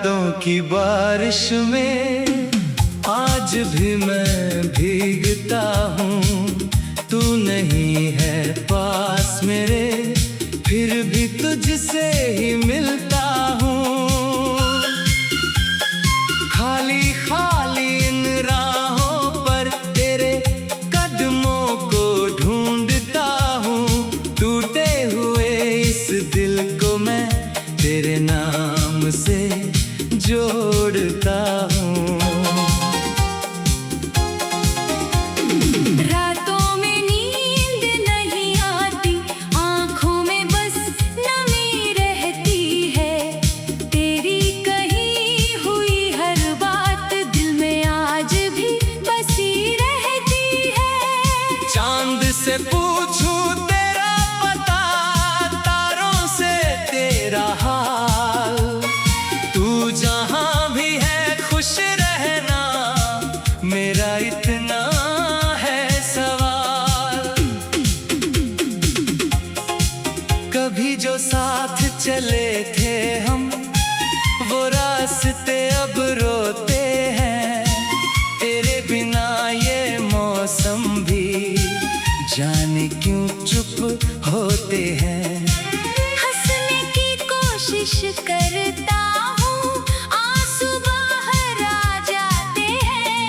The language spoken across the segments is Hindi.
यादों की बारिश में आज भी मैं भीगता हूँ। तू नहीं है पास मेरे, फिर भी तुझसे ही मिलता हूँ। खाली खाली इन राहों पर तेरे कदमों को ढूंढता हूँ। टूटे हुए इस दिल को मैं तेरे नाम से जोड़ता हूँ। रातों में नींद नहीं आती, आँखों में बस नमी रहती है। तेरी कही हुई हर बात दिल में आज भी बसी रहती है। चांद से पूछूं तेरा पता, तारों से तेरा हाल। तू जहां भी है खुश रहना, मेरा इतना है सवाल। कभी जो साथ चले थे हम, वो रास्ते अब रोते हैं। तेरे बिना ये मौसम भी जाने क्यों चुप होते हैं। हंसने की कोशिश करता हूँ, आंसू बाहर आ जाते हैं।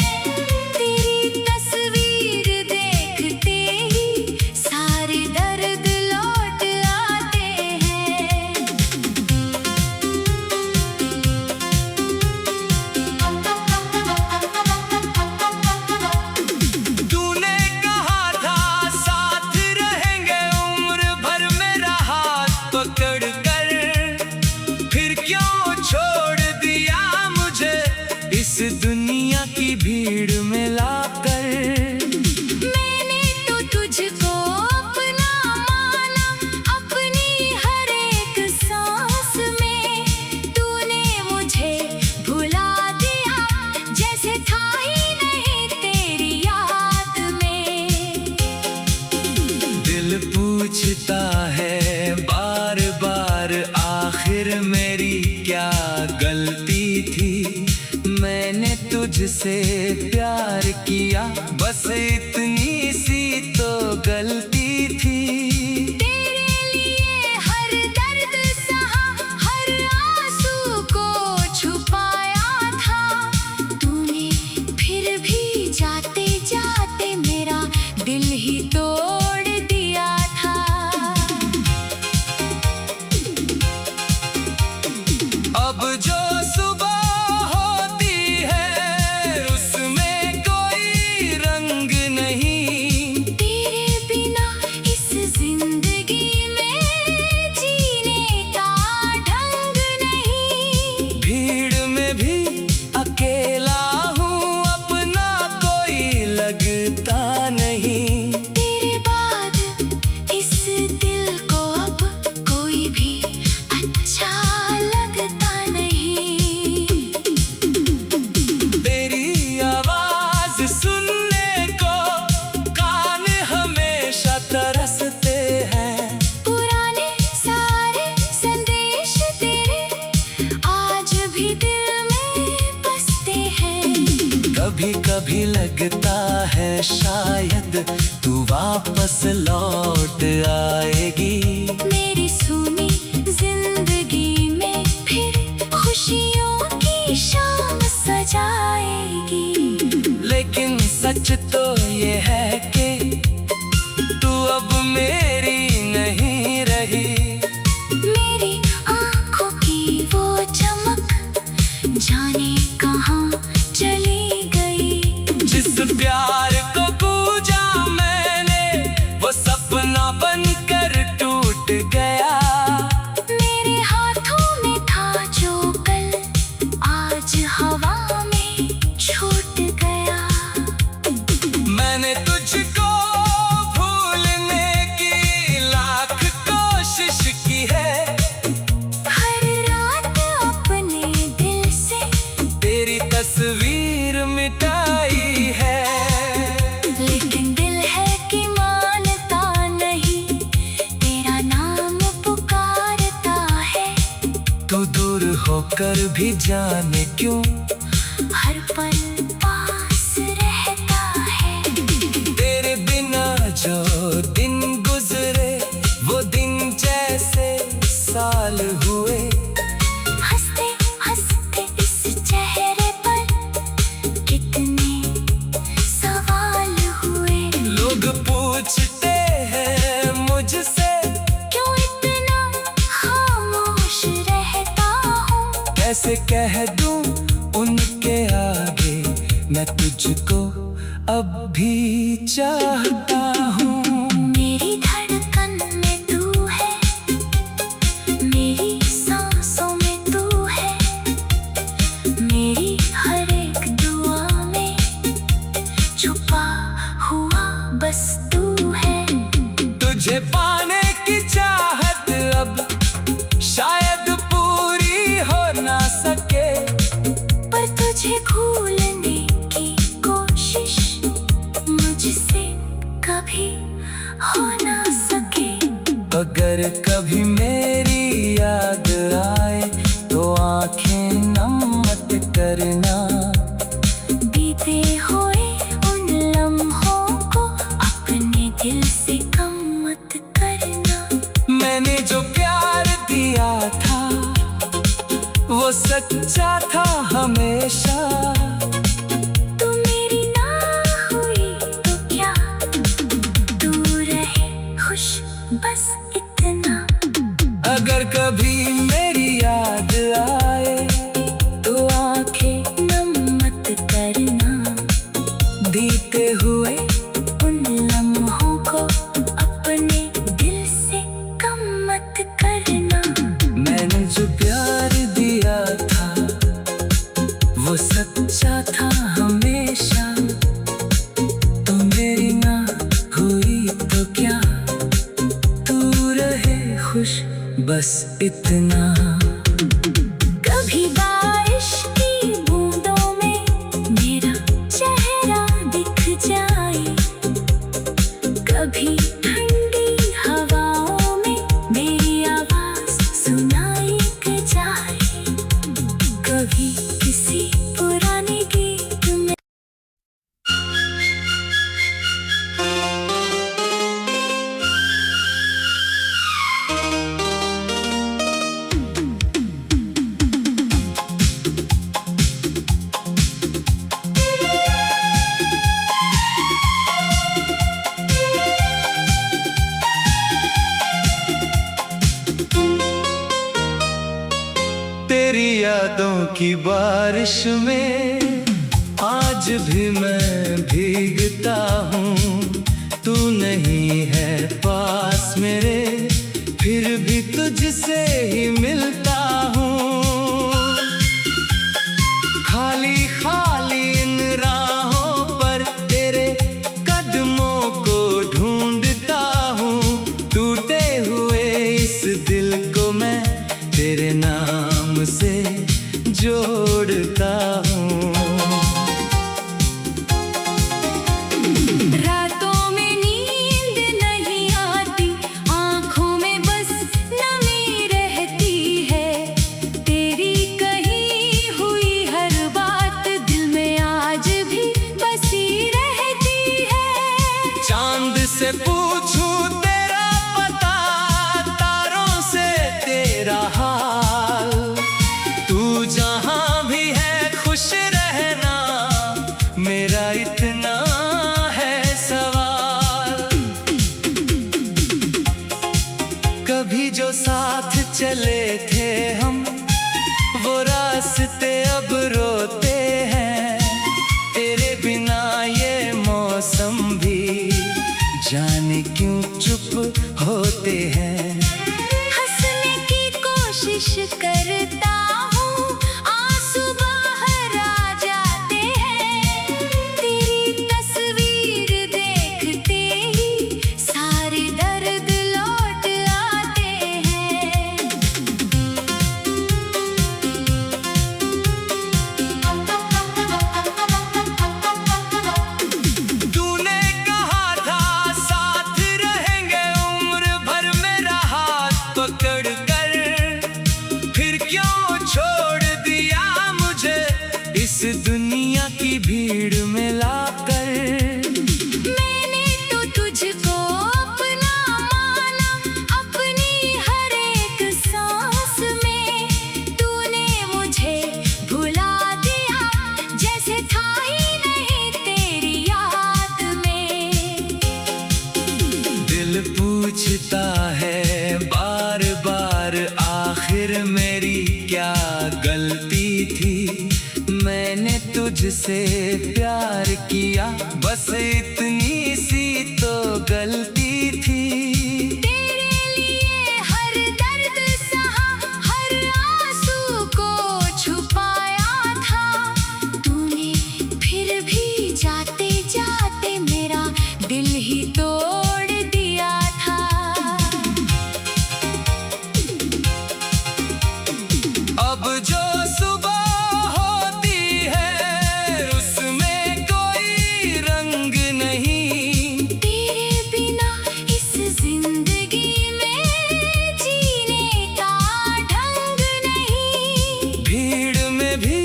तेरी तस्वीर देखते ही सारे दर्द लौट आते हैं। तूने कहा था साथ रहेंगे उम्र भर, मेरा हाथ पकड़ कर। फिर क्यों छोड़ दिया मुझे इस दुनिया की भीड़ में लाकर। मैंने तो तुझको अपना माना, अपनी हर एक सांस में। तूने मुझे भुला दिया, जैसे था ही नहीं तेरी याद में। दिल पूछता है बार बार, आखिर मेरी क्या गलती थी। मैंने तुझसे प्यार किया, बस इतनी सी तो गलती थी। तेरे लिए हर दर्द सहा, हर आंसू को छुपाया था। तूने फिर भी जाते जाते मेरा दिल ही तोड़ दिया था। अब जो सुबह होती है उसमें कोई रंग नहीं। तेरे बिना इस जिंदगी में जीने का ढंग नहीं। भीड़ में भी अकेला हूँ, अपना कोई लगता नहीं। तेरे बाद इस दिल को अब कोई भी अच्छा लगता नहीं। तेरी आवाज सुनने को कान हमेशा तरसते हैं। पुराने सारे संदेश तेरे आज भी दिल में बसते हैं। कभी कभी लगता है शायद तू वापस लौट आएगी। मेरी सुनी जिंदगी में फिर खुशियों की शाम सजाएगी। लेकिन सच तो ये है कि तू अब मेरी नहीं रही। मेरी आँखों की वो चमक जाने कहाँ चली गई। जिस प्यार को पूजा मैंने, वो सपना बनकर टूट गया। मेरे हाथों में था जो कल, आज हवा में छूट गया। मैंने तुझ कर भी जाने क्यों हर पल पास रहता है। तेरे बिना जो दिन गुजरे वो दिन जैसे साल हुए। हंसते हंसते इस चेहरे पर कितने सवाल हुए। लोग पूछते हैं मुझसे क्यों इतना खामोश रहता हूँ। कैसे कह दूं उनके आगे मैं तुझको अब भी चाहता हूँ। मेरी धड़कन में तू है, मेरी सांसों में तू है, मेरी हर एक दुआ में छुपा हुआ बस तू है। तुझे पाने की चाहत अब शायद पूरी हो ना सके, पर तुझे भूलने की कोशिश मुझसे कभी हो ना सके। अगर कभी मेरी याद आए तो आंखें नम मत करना। बीते हुए उन लम्हों को अपने दिल से कम मत करना। मैंने जो प्यार दिया था वो सच्चा था हमेशा। तू मेरी ना हुई तो क्या, तू रहे खुश बस इतना। अगर कभी मेरी याद आए तो आंखें नम मत करना। बीते हुए उन लम्हों को अपने दिल से कम मत करना। मैंने जो प्यार दिया था वो सच्चा था हमेशा। तू मेरी ना हुई तो क्या, तू रहे खुश बस इतना। कभी बारिश की बूंदों में मेरा चेहरा दिख जाए, कभी ठंडी हवाओं में मेरी आवाज सुनाई जाए, कभी किसी पुराने गीत में। तेरी यादों की बारिश में आज भी मैं भीगता हूँ। तू नहीं है पास मेरे फिर भी तुझसे ही मिलता हूँ। खाली खाली इन राहों पर तेरे कदमों को ढूंढता हूँ। टूटे हुए इस दिल को मैं तेरे नाम से जोड़ता हूँ। रातों में नींद नहीं आती, आँखों में बस नमी रहती है। तेरी कही हुई हर बात दिल में आज भी बसी रहती है। चांद से पूछूं तेरा पता, तारों से तेरा हाल। तू जहां भी है खुश रहना, मेरा इतना है सवाल। कभी जो साथ चले थे हम वो रास्ते अब रोते हैं। तेरे बिना ये मौसम भी जाने क्यों चुप होते हैं। हंसने की कोशिश करता हूँ, आंसू बाहर आ जाते हैं। तेरी तस्वीर देखते ही सारे दर्द लौट आते हैं। तूने कहा था साथ रहेंगे उम्र भर, मेरा तुझसे प्यार किया, बस इतनी सी तो गलती थी। तेरे लिए हर दर्द सहा, हर आंसू को छुपाया था। तूने फिर भी जाते जाते मेरा दिल ही तोड़ दिया था। अब जो सुबह होती है उसमें कोई रंग नहीं। तेरे बिना इस जिंदगी में जीने का ढंग नहीं। भीड़ में भी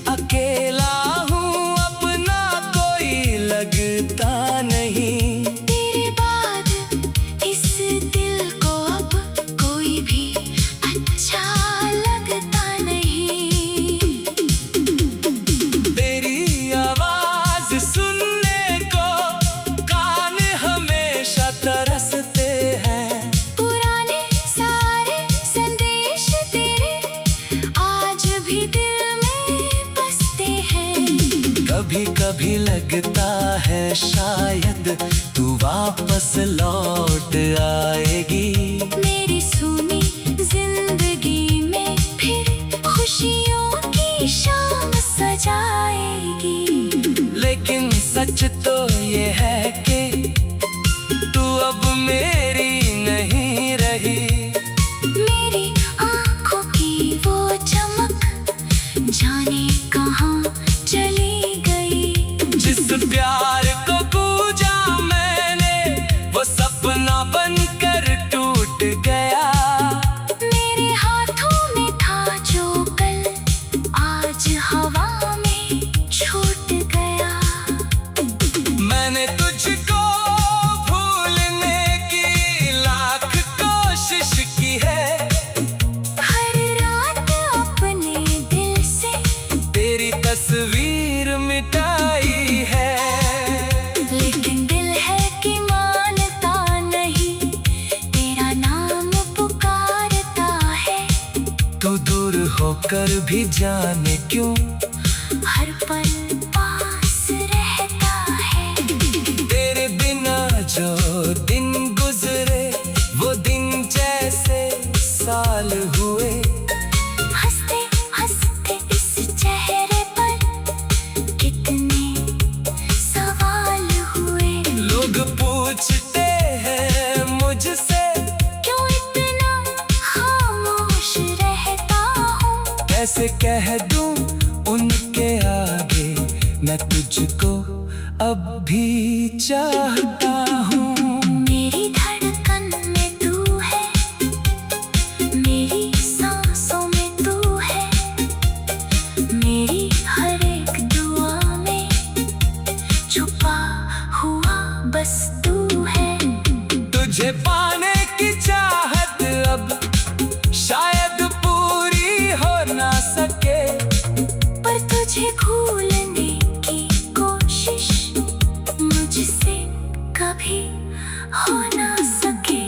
अकेला हूँ, अपना कोई लगता नहीं। तेरे बाद इस दिल को अब कोई भी अच्छा लगता नहीं। तेरी आवाज सुनने को कान हमेशा तरसते हैं। पुराने सारे संदेश तेरे आज भी दिल में बसते हैं। कभी कभी लगता है शायद तू वापस लौट आएगी। मेरी सुनी जिंदगी में फिर खुशियों की शाम सजाएगी। लेकिन सच तो ये है कि तू अब मेरी नहीं रही। मेरी आंखों की वो चमक जाने कहाँ चली गई। जिस प्यार को पूजा मैंने वो सपना बनकर टूट गया। मेरे हाथों में था जो कल आज हवा में छूट गया। मैंने तुझको भूलने की लाख कोशिश की है। हर रात अपने दिल से तेरी तस्वीर मिटाई है। लेकिन दिल है कि मानता नहीं, तेरा नाम पुकारता है। तू दूर होकर भी जाने क्यों हर पल पास रहता है। तेरे बिना जो दिन गुजरे वो दिन जैसे साल हुए। हंसते हंसते इस चेहरे पर कितने सवाल हुए। लोग पूछते हैं मुझसे क्यों इतना खामोश रहता हूँ। कैसे कह दूं उनके आगे मैं तुझको अब भी चाहता हूँ। मेरी धड़कन में तू है, मेरी सांसों में तू है, मेरी हर एक दुआ में छुपा हुआ बस तू है। तुझे पाने की चाहत अब शायद पूरी हो ना सके। पर तुझे भूलने की कोशिश मुझसे कभी हो ना सके।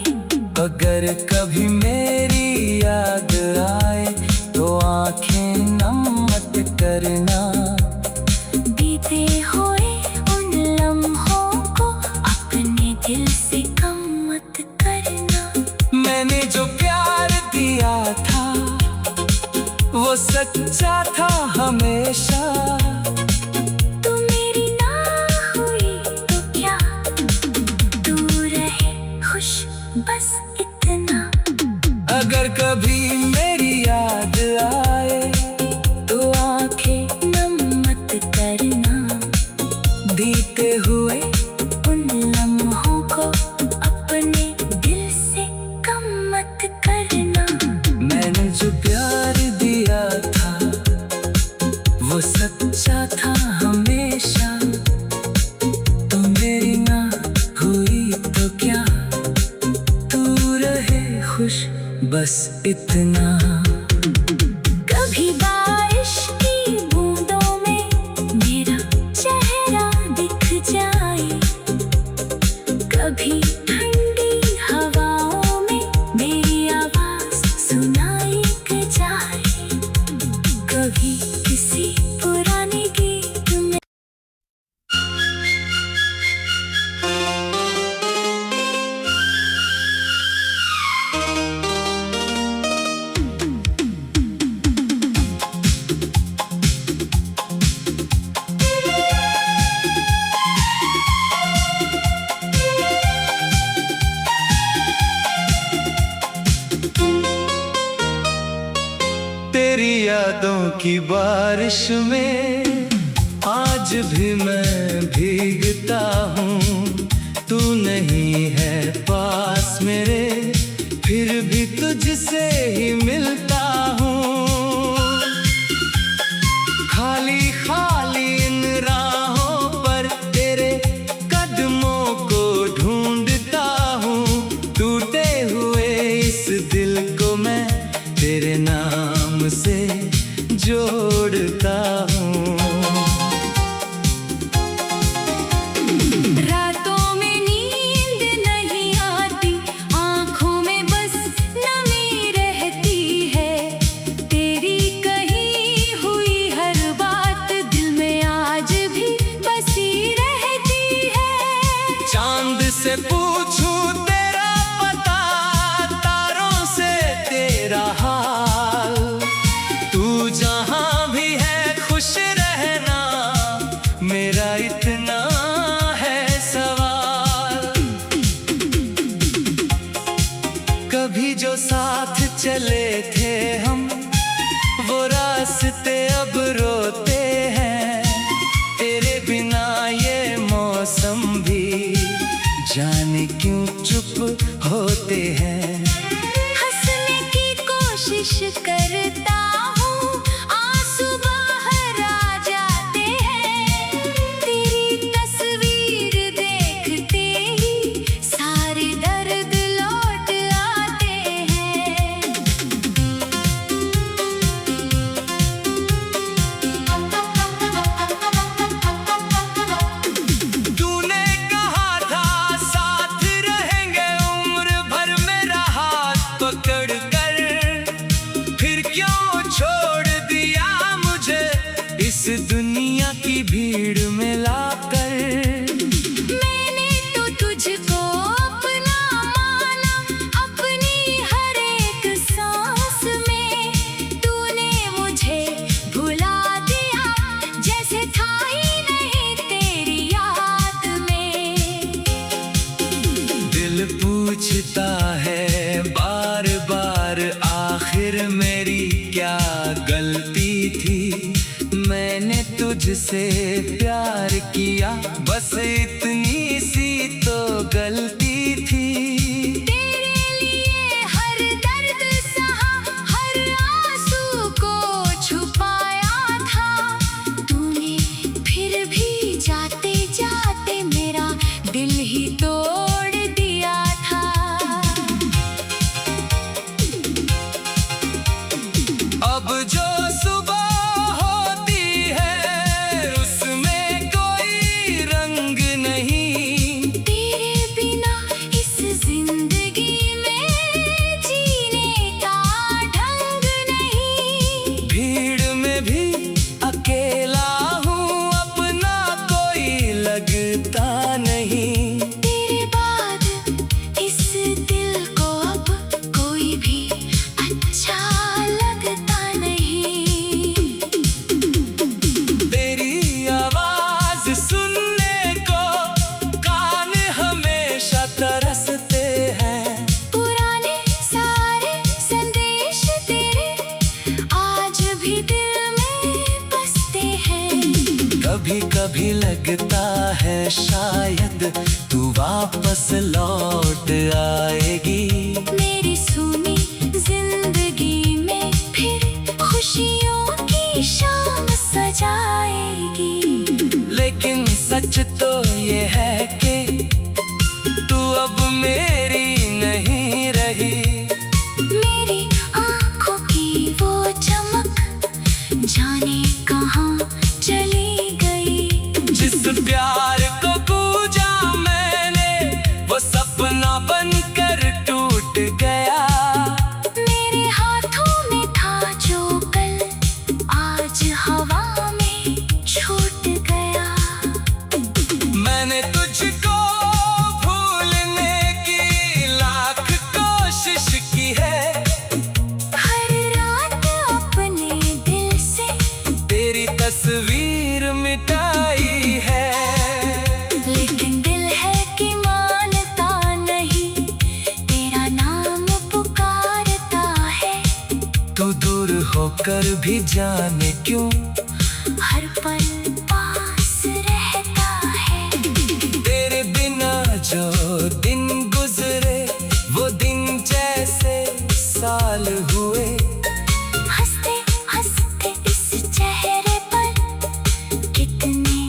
अगर कभी मेरी याद आए तो आंखें नम मत करना। बीते हुए उन लम्हों को अपने दिल से कम मत करना। मैंने जो प्यार दिया था वो सच्चा था हमेशा। तू मेरी ना हुई तो क्या, तू रहे खुश बस इतना। अगर कभी मेरी याद आए तो आंखें नम मत करना। बीते हुए उन लम्हों को अपने दिल से कम मत करना। मैंने जो प्यार दिया था वो सच्चा था हमेशा। तू मेरी ना हुई तो क्या, तू रहे खुश बस इतना। कभी बारिश की बूंदों में मेरा चेहरा दिख जाए, कभी ठंडी हवाओं में मेरी आवाज सुनाई जाए, कभी किसी पुराने गीत यादों की बारिश में आज भी मैं भीगता हूँ। तू नहीं है पास मेरे, फिर भी तुझसे ही मिलता हूँ। खाली खाली इन राहों पर तेरे कदमों को ढूंढता हूँ। टूटे हुए इस दिल को मैं तेरे नाम से जोड़ता हूँ। रातों में नींद नहीं आती, आँखों में बस नमी रहती है। तेरी कही हुई हर बात दिल में आज भी बसी रहती है। चांद से पूछूं तेरा पता, तारों से तेरा हाल। तू जहां भी है खुश रहना, मेरा इतना है सवाल। कभी जो साथ चले थे हम, वो रास्ते अब रोते हैं। तेरे बिना ये मौसम भी जाने क्यों चुप होते हैं। हंसने की कोशिश करता हूँ, आंसू बाहर आ जाते हैं। तेरी तस्वीर देखते ही सारे दर्द लौट आते हैं। तूने कहा था साथ रहेंगे उम्र भर, मेरा हाथ पकड़ कर। फिर क्यों छोड़ दिया मुझे इस दुनिया की भीड़ में लाकर। मैंने तो तुझको अपना माना, अपनी हर एक सांस में। तूने मुझे भुला दिया, जैसे था ही नहीं तेरी याद में। दिल पूछता है बार बार, आखिर मेरी क्या गलती थी। मैंने तुझसे प्यार किया, बस इतनी सी तो गलती थी। तेरे लिए हर दर्द सहा, हर आंसू को छुपाया था। तूने फिर भी जाते जाते मेरा दिल ही तोड़ दिया था। अब जो सुबह होती है उसमें कोई रंग नहीं। तेरे बिना इस जिंदगी में जीने का ढंग नहीं। भीड़ में भी अकेला हूँ, अपना कोई लगता नहीं। तेरे बाद इस दिल को अब कोई भी अच्छा लगता नहीं। तेरी आवाज सुनने को कान हमेशा तरसते हैं। पुराने सारे संदेश तेरे आज भी दिल में बसते हैं। कभी कभी लगता है शायद तू वापस लौट आएगी। मेरी सुनी जिंदगी में फिर खुशियों की शाम सजाएगी। लेकिन सच तो ये है कि तू अब मेरी नहीं रही। मेरी आंखों की वो चमक जाने कहाँ चली गई। जिस प्यार को पूजा मैंने, वो सपना बनकर टूट गया। मेरे हाथों में था जो कल आज हवा में छूट गया। मैंने तुझको भूलने की लाख कोशिश की है। हर रात अपने दिल से तेरी तस्वीर मिटाई है। लेकिन दिल है कि मानता नहीं, तेरा नाम पुकारता है। तू दूर हो कर भी जाने क्यों हर पल पास रहता है। तेरे बिना जो दिन गुजरे वो दिन जैसे साल हुए। हंसते हंसते इस चेहरे पर कितने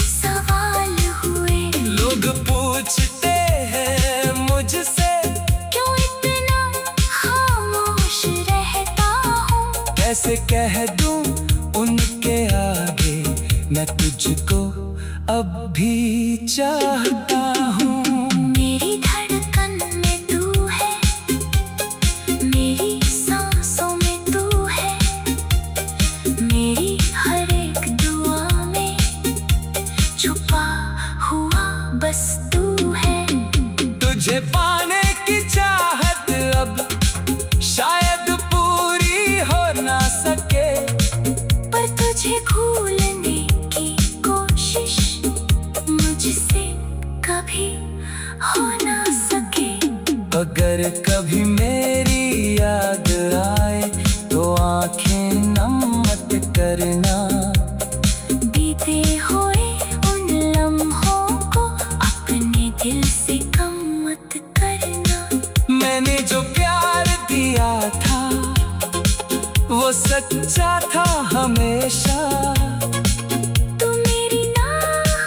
सवाल हुए। लोग पूछते हैं मुझसे क्यों इतना खामोश रहता हूँ। कैसे कह दूं उनके आगे मैं तुझको अब भी चाहता हूँ। मेरी धड़कन में तू है, मेरी सांसों में तू है, मेरी हर एक दुआ में छुपा हुआ बस तू है। तुझे पाने की चाहत अब शायद पूरी हो ना सके, पर तुझे भूलने की कोशिश मुझसे कभी हो ना सके। अगर कभी मेरी याद आए तो आंखें नम मत करना। बीते हुए उन लम्हों को अपने दिल से कम मत करना। मैंने जो प्यार दिया था वो सच्चा था हमेशा। तू मेरी ना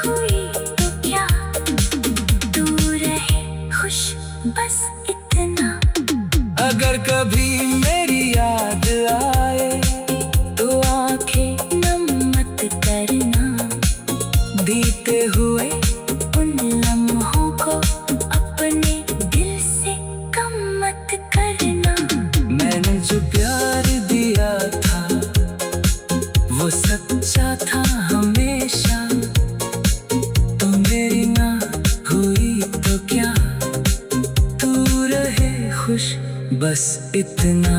हुई तो क्या, तू रहे खुश बस इतना। अगर कभी मेरी याद आए तो आंखें नम मत करना। बीते हुए उन लम्हों को अपने दिल से कम मत करना। मैंने जो प्यार दिया था वो सच्चा था हमेशा। तू मेरी ना हुई तो क्या, तू रहे खुश बस इतना।